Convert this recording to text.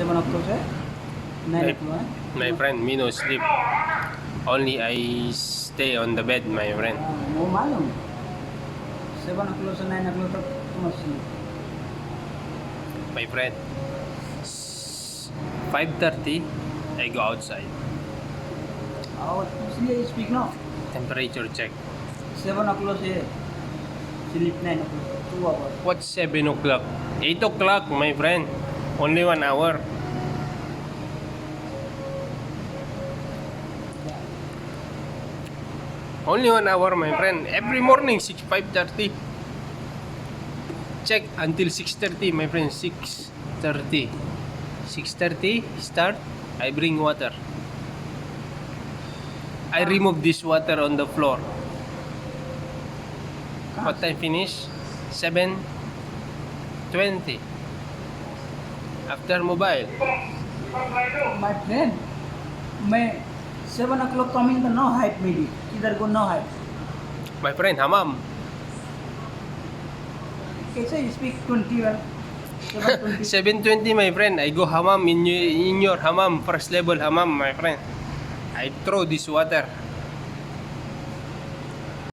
7 o'clock है 9 My, o'clock है my friend, me no sleep. Only I stay on the bed, my friend. वो मालूम 7 o'clock से 9 o'clock तक तुम sleep My friend, 5:30, I go outside. और इसलिए speak now Temperature check. 7 o'clock से sleep 9 o'clock 2 hours What's 7 o'clock? 8 o'clock, my friend. Only 1 hour. Only 1 hour, my friend. Every morning, 5:30. Check until 6:30, my friend. 6:30. 6:30, start. I bring water. I remove this water on the floor. What time finish? 7:20. After mobile. my friend मैं 7 o'clock coming तो no hype मेरी इधर को no hype My friend, hammam. कैसे speak 21 7:20 7:20, my friend. I go hammam in your hammam, first level hammam, my friend. I throw this water.